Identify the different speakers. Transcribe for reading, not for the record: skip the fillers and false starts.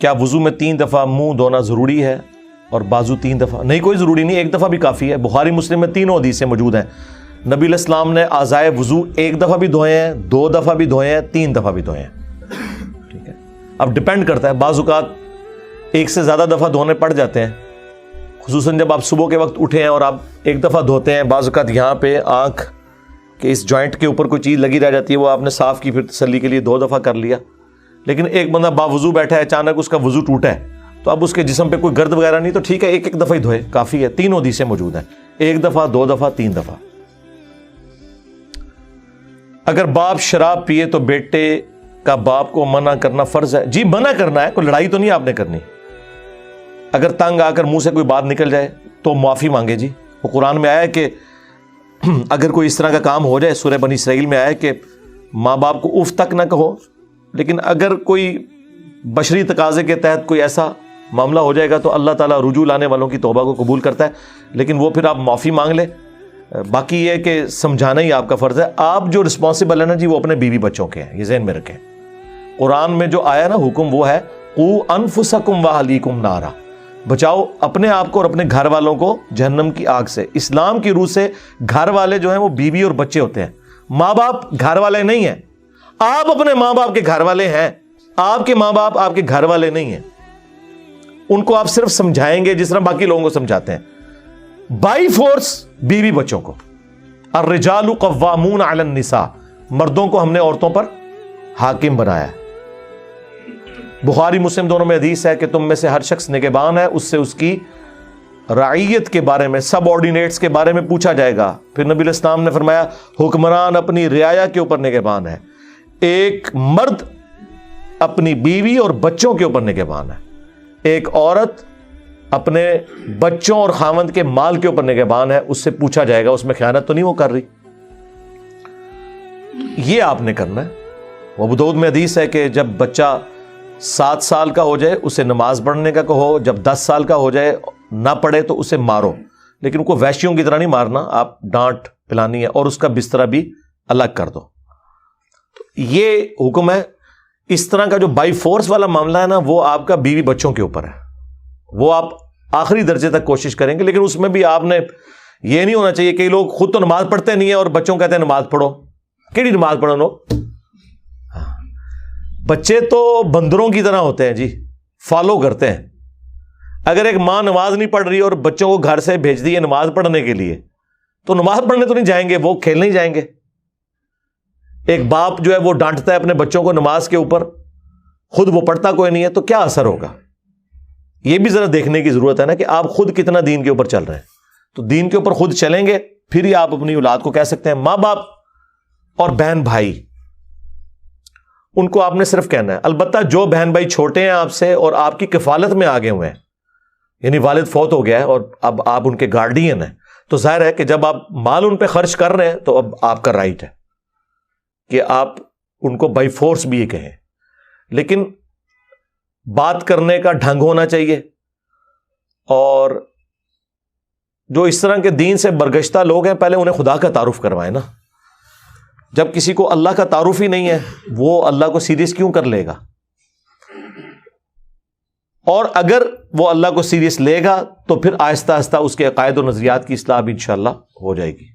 Speaker 1: کیا وضو میں 3 دفعہ منہ دھونا ضروری ہے اور بازو 3 دفعہ؟ نہیں، کوئی ضروری نہیں، 1 دفعہ بھی کافی ہے۔ بخاری مسلم میں تینوں حدیثیں موجود ہیں، نبی علیہ السلام نے اعضائے وضو 1 دفعہ بھی دھوئے ہیں، 2 دفعہ بھی دھوئے ہیں، 3 دفعہ بھی دھوئے ہیں۔ ٹھیک ہے، اب ڈپینڈ کرتا ہے، بعض اوقات 1 سے زیادہ دفعہ دھونے پڑ جاتے ہیں، خصوصاً جب آپ صبح کے وقت اٹھے ہیں اور آپ 1 دفعہ دھوتے ہیں، بعض اوقات یہاں پہ آنکھ کے اس جوائنٹ کے اوپر کوئی چیز لگی رہ جاتی ہے، وہ آپ نے صاف کی، پھر تسلی کے لیے 2 دفعہ کر لیا۔ لیکن ایک بندہ باوضو بیٹھا ہے، اچانک اس کا وضو ٹوٹا ہے، تو اب اس کے جسم پہ کوئی گرد وغیرہ نہیں، تو ٹھیک ہے 1 دفعہ ہی دھوئے، کافی ہے۔ تینوں حدیثیں موجود ہیں، 1 دفعہ، 2 دفعہ، 3 دفعہ۔ اگر باپ شراب پیے تو بیٹے کا باپ کو منع کرنا فرض ہے؟ جی منع کرنا ہے، کوئی لڑائی تو نہیں آپ نے کرنی۔ اگر تنگ آ کر منہ سے کوئی بات نکل جائے تو معافی مانگے جی۔ وہ قرآن میں آیا ہے کہ اگر کوئی اس طرح کا کام ہو جائے، سورہ بنی اسرائیل میں آیا ہے کہ ماں باپ کو اف تک نہ کہو، لیکن اگر کوئی بشری تقاضے کے تحت کوئی ایسا معاملہ ہو جائے گا تو اللہ تعالیٰ رجوع لانے والوں کی توبہ کو قبول کرتا ہے، لیکن وہ پھر آپ معافی مانگ لیں۔ باقی یہ کہ سمجھانا ہی آپ کا فرض ہے۔ آپ جو رسپانسبل ہے نا جی، وہ اپنے بیوی بچوں کے ہیں، یہ ذہن میں رکھیں۔ قرآن میں جو آیا نا حکم، وہ ہے قوا انفسکم واہلیکم نارا، بچاؤ اپنے آپ کو اور اپنے گھر والوں کو جہنم کی آگ سے۔ اسلام کی روح سے گھر والے جو ہیں وہ بیوی اور بچے ہوتے ہیں، ماں باپ گھر والے نہیں ہیں۔ آپ اپنے ماں باپ کے گھر والے ہیں، آپ کے ماں باپ آپ کے گھر والے نہیں ہیں۔ ان کو آپ صرف سمجھائیں گے جس طرح باقی لوگوں کو سمجھاتے ہیں، بائی فورس بیوی بچوں کو۔ الرجال قوامون علی النساء، مردوں کو ہم نے عورتوں پر حاکم بنایا ہے۔ بخاری مسلم دونوں میں حدیث ہے کہ تم میں سے ہر شخص نگہبان ہے، اس سے اس کی رعیت کے بارے میں، سب آرڈینیٹس کے بارے میں پوچھا جائے گا۔ پھر نبی علیہ السلام نے فرمایا حکمران اپنی رعایا کے اوپر نگہبان ہے، ایک مرد اپنی بیوی اور بچوں کے اوپر نگہبان ہے، ایک عورت اپنے بچوں اور خاوند کے مال کے اوپر نگہبان ہے، اس سے پوچھا جائے گا اس میں خیانت تو نہیں وہ کر رہی۔ یہ آپ نے کرنا ہے۔ ابو داؤد میں حدیث ہے کہ جب بچہ 7 سال کا ہو جائے اسے نماز پڑھنے کا کہو، جب 10 سال کا ہو جائے نہ پڑھے تو اسے مارو، لیکن ان کو وحشیوں کی طرح نہیں مارنا، آپ ڈانٹ پلانی ہے اور اس کا بستر بھی الگ کر دو۔ تو یہ حکم ہے۔ اس طرح کا جو بائی فورس والا معاملہ ہے نا، وہ آپ کا بیوی بچوں کے اوپر ہے، وہ آپ آخری درجے تک کوشش کریں گے، لیکن اس میں بھی آپ نے یہ نہیں ہونا چاہیے کہ لوگ خود تو نماز پڑھتے نہیں ہیں اور بچوں کہتے ہیں نماز پڑھو۔ کیڑی نماز پڑھو لو؟ بچے تو بندروں کی طرح ہوتے ہیں جی، فالو کرتے ہیں۔ اگر ایک ماں نماز نہیں پڑھ رہی اور بچوں کو گھر سے بھیج دی ہے نماز پڑھنے کے لیے، تو نماز پڑھنے تو نہیں جائیں گے، وہ کھیلنے ہی جائیں گے۔ ایک باپ جو ہے وہ ڈانٹتا ہے اپنے بچوں کو نماز کے اوپر، خود وہ پڑھتا کوئی نہیں ہے، تو کیا اثر ہوگا؟ یہ بھی ذرا دیکھنے کی ضرورت ہے نا کہ آپ خود کتنا دین کے اوپر چل رہے ہیں۔ تو دین کے اوپر خود چلیں گے، پھر ہی آپ اپنی اولاد کو کہہ سکتے ہیں۔ ماں باپ اور بہن بھائی، ان کو آپ نے صرف کہنا ہے، البتہ جو بہن بھائی چھوٹے ہیں آپ سے اور آپ کی کفالت میں آگے ہوئے ہیں، یعنی والد فوت ہو گیا ہے اور اب آپ ان کے گارڈین ہیں، تو ظاہر ہے کہ جب آپ مال ان پہ خرچ کر رہے ہیں تو اب آپ کا رائٹ ہے کہ آپ ان کو بائی فورس بھی یہ کہیں، لیکن بات کرنے کا ڈھنگ ہونا چاہیے۔ اور جو اس طرح کے دین سے برگشتہ لوگ ہیں، پہلے انہیں خدا کا تعارف کروائیں نا۔ جب کسی کو اللہ کا تعارف ہی نہیں ہے، وہ اللہ کو سیریس کیوں کر لے گا؟ اور اگر وہ اللہ کو سیریس لے گا تو پھر آہستہ آہستہ اس کے عقائد و نظریات کی اصلاح بھی انشاءاللہ ہو جائے گی۔